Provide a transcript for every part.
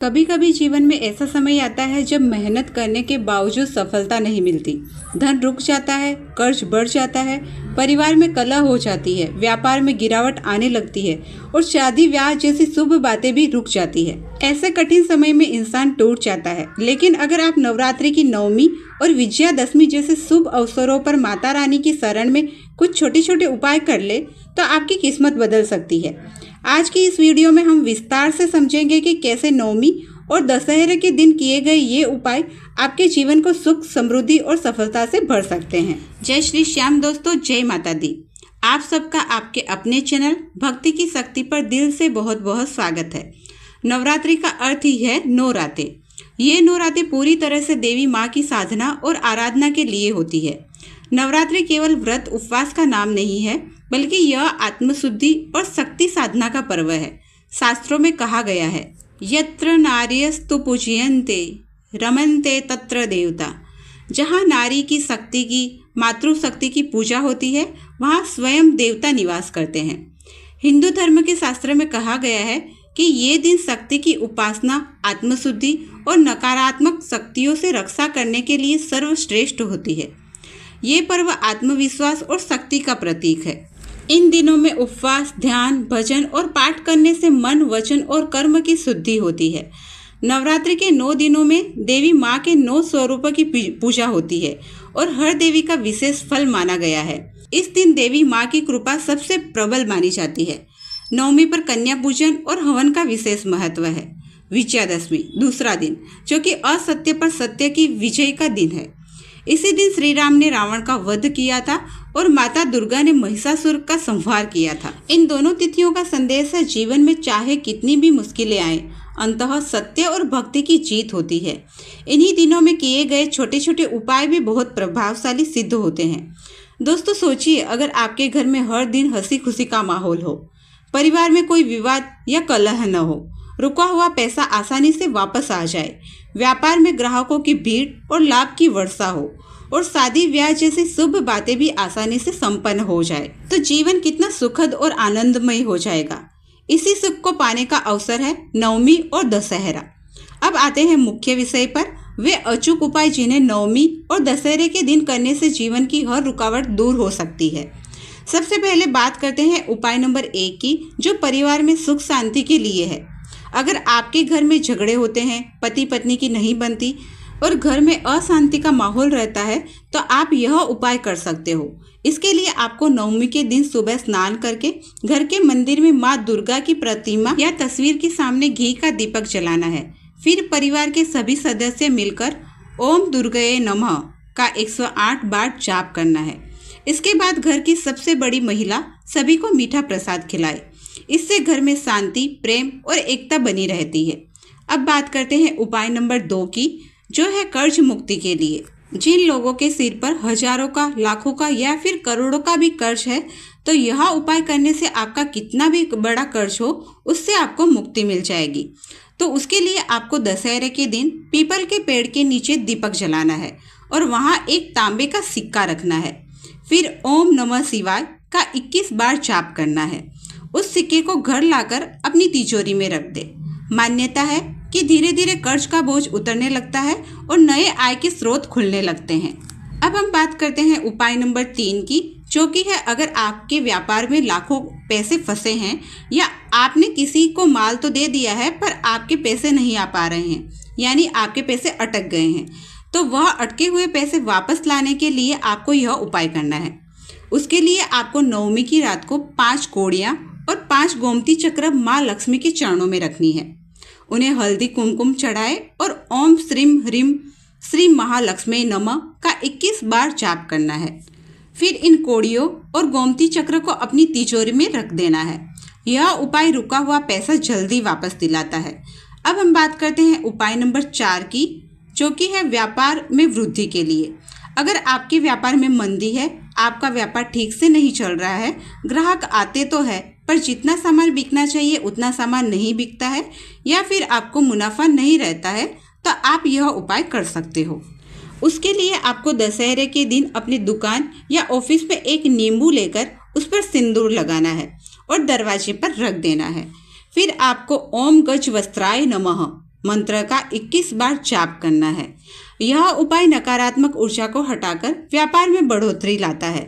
कभी कभी जीवन में ऐसा समय आता है जब मेहनत करने के बावजूद सफलता नहीं मिलती। धन रुक जाता है, कर्ज बढ़ जाता है, परिवार में कलह हो जाती है, व्यापार में गिरावट आने लगती है और शादी ब्याह जैसी शुभ बातें भी रुक जाती है। ऐसे कठिन समय में इंसान टूट जाता है, लेकिन अगर आप नवरात्रि की नवमी और विजयादशमी जैसे शुभ अवसरों पर माता रानी की शरण में कुछ छोटे छोटे उपाय कर ले तो आपकी किस्मत बदल सकती है। आज की इस वीडियो में हम विस्तार से समझेंगे कि कैसे नवमी और दशहरे के दिन किए गए ये उपाय आपके जीवन को सुख, समृद्धि और सफलता से भर सकते हैं। जय श्री श्याम दोस्तों, जय माता दी। आप सबका आपके अपने चैनल भक्ति की शक्ति पर दिल से बहुत बहुत स्वागत है। नवरात्रि का अर्थ ही है 9 रातें। ये 9 रातें पूरी तरह से देवी माँ की साधना और आराधना के लिए होती है। नवरात्रि केवल व्रत उपवास का नाम नहीं है, बल्कि यह आत्मशुद्धि और शक्ति साधना का पर्व है। शास्त्रों में कहा गया है, यत्र नार्यस्तु पूजयन्ते रमन्ते तत्र देवता। जहाँ नारी की शक्ति की, मातृशक्ति की पूजा होती है, वहाँ स्वयं देवता निवास करते हैं। हिंदू धर्म के शास्त्र में कहा गया है कि ये दिन शक्ति की उपासना, आत्मशुद्धि और नकारात्मक शक्तियों से रक्षा करने के लिए सर्वश्रेष्ठ होती है। ये पर्व आत्मविश्वास और शक्ति का प्रतीक है। इन दिनों में उपवास, ध्यान, भजन और पाठ करने से मन, वचन और कर्म की शुद्धि होती है। नवरात्रि के 9 दिनों में देवी माँ के 9 स्वरूपों की पूजा होती है और हर देवी का विशेष फल माना गया है। इस दिन देवी माँ की कृपा सबसे प्रबल मानी जाती है। नवमी पर कन्या पूजन और हवन का विशेष महत्व है। विजयादशमी दूसरा दिन, जो कि असत्य पर सत्य की विजय का दिन है। इसी दिन श्री राम ने रावण का वध किया था और माता दुर्गा ने महिषासुर का संहार किया था। इन दोनों तिथियों का संदेश है, जीवन में चाहे कितनी भी मुश्किलें आए, अंततः सत्य और भक्ति की जीत होती है। इन्हीं दिनों में किए गए छोटे छोटे उपाय भी बहुत प्रभावशाली सिद्ध होते हैं। दोस्तों सोचिए, अगर आपके घर में हर दिन हंसी खुशी का माहौल हो, परिवार में कोई विवाद या कलह न हो, रुका हुआ पैसा आसानी से वापस आ जाए, व्यापार में ग्राहकों की भीड़ और लाभ की वर्षा हो और शादी ब्याह जैसी शुभ बातें भी आसानी से संपन्न हो जाए, तो जीवन कितना सुखद और आनंदमय हो जाएगा। इसी सुख को पाने का अवसर है नवमी और दशहरा। अब आते हैं मुख्य विषय पर, वे अचूक उपाय जिन्हें नवमी और दशहरे के दिन करने से जीवन की हर रुकावट दूर हो सकती है। सबसे पहले बात करते हैं उपाय नंबर 1 की, जो परिवार में सुख शांति के लिए है। अगर आपके घर में झगड़े होते हैं, पति पत्नी की नहीं बनती और घर में अशांति का माहौल रहता है, तो आप यह उपाय कर सकते हो। इसके लिए आपको नवमी के दिन सुबह स्नान करके घर के मंदिर में माँ दुर्गा की प्रतिमा या तस्वीर के सामने घी का दीपक जलाना है। फिर परिवार के सभी सदस्य मिलकर ओम दुर्गाये नमः का 108 बार जाप करना है। इसके बाद घर की सबसे बड़ी महिला सभी को मीठा प्रसाद खिलाए। इससे घर में शांति, प्रेम और एकता बनी रहती है। अब बात करते हैं उपाय नंबर 2 की, जो है कर्ज मुक्ति के लिए। जिन लोगों के सिर पर हजारों का, लाखों का या फिर करोड़ों का भी कर्ज है, तो यह उपाय करने से आपका कितना भी बड़ा कर्ज हो, उससे आपको मुक्ति मिल जाएगी। तो उसके लिए आपको दशहरे के दिन पीपल के पेड़ के नीचे दीपक जलाना है और वहाँ एक तांबे का सिक्का रखना है। फिर ओम नमः शिवाय का 21 बार जाप करना है। उस सिक्के को घर लाकर अपनी तिजोरी में रख दे। मान्यता है कि धीरे धीरे कर्ज का बोझ उतरने लगता है और नए आय के स्रोत खुलने लगते हैं। अब हम बात करते हैं उपाय नंबर 3 की, जो कि है, अगर आपके व्यापार में लाखों पैसे फंसे हैं या आपने किसी को माल तो दे दिया है पर आपके पैसे नहीं आ पा रहे हैं, यानी आपके पैसे अटक गए हैं, तो वह अटके हुए पैसे वापस लाने के लिए आपको यह उपाय करना है। उसके लिए आपको नवमी की रात को 5 कोड़ियाँ और 5 गोमती चक्र माँ लक्ष्मी के चरणों में रखनी है। उन्हें हल्दी कुमकुम चढ़ाए और ओम श्रीम ह्रीम श्री महालक्ष्मी नमः का 21 बार जाप करना है। फिर इन कोड़ियों और गोमती चक्र को अपनी तिजोरी में रख देना है। यह उपाय रुका हुआ पैसा जल्दी वापस दिलाता है। अब हम बात करते हैं उपाय नंबर 4 की, जो कि है व्यापार में वृद्धि के लिए। अगर आपके व्यापार में मंदी है, आपका व्यापार ठीक से नहीं चल रहा है, ग्राहक आते तो है पर जितना सामान बिकना चाहिए उतना सामान नहीं बिकता है, या फिर आपको मुनाफा नहीं रहता है, तो आप यह उपाय कर सकते हो। उसके लिए आपको दशहरे के दिन अपनी दुकान या ऑफिस में एक नींबू लेकर उस पर सिंदूर लगाना है और दरवाजे पर रख देना है। फिर आपको ओम गज वस्त्राय नमः मंत्र का 21 बार जाप करना है। यह उपाय नकारात्मक ऊर्जा को हटाकर व्यापार में बढ़ोतरी लाता है।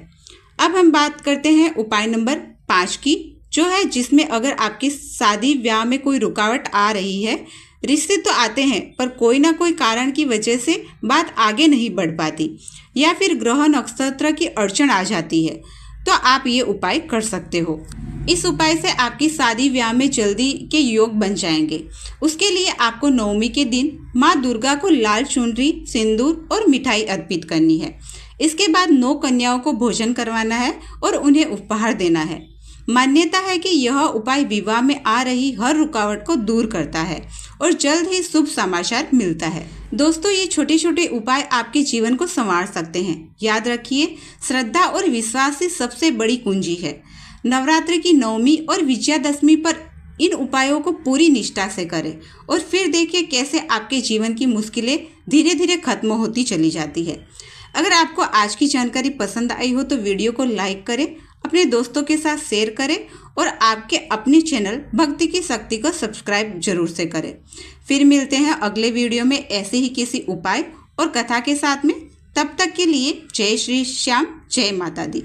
अब हम बात करते हैं उपाय नंबर 5 की, जो है जिसमें अगर आपकी शादी ब्याह में कोई रुकावट आ रही है, रिश्ते तो आते हैं पर कोई ना कोई कारण की वजह से बात आगे नहीं बढ़ पाती या फिर ग्रह नक्षत्र की अड़चन आ जाती है, तो आप ये उपाय कर सकते हो। इस उपाय से आपकी शादी ब्याह में जल्दी के योग बन जाएंगे। उसके लिए आपको नवमी के दिन माँ दुर्गा को लाल चुनरी, सिंदूर और मिठाई अर्पित करनी है। इसके बाद 9 कन्याओं को भोजन करवाना है और उन्हें उपहार देना है। मान्यता है कि यह उपाय विवाह में आ रही हर रुकावट को दूर करता है और जल्द ही शुभ समाचार मिलता है। दोस्तों, ये छोटे छोटे उपाय आपके जीवन को संवार सकते हैं। याद रखिए, श्रद्धा और विश्वास ही सबसे बड़ी कुंजी है। नवरात्रि की नवमी और विजयादशमी पर इन उपायों को पूरी निष्ठा से करें और फिर देखिए कैसे आपके जीवन की मुश्किलें धीरे धीरे खत्म होती चली जाती है। अगर आपको आज की जानकारी पसंद आई हो तो वीडियो को लाइक करें, अपने दोस्तों के साथ शेयर करें और आपके अपने चैनल भक्ति की शक्ति को सब्सक्राइब जरूर से करें। फिर मिलते हैं अगले वीडियो में ऐसे ही किसी उपाय और कथा के साथ में। तब तक के लिए जय श्री श्याम, जय माता दी।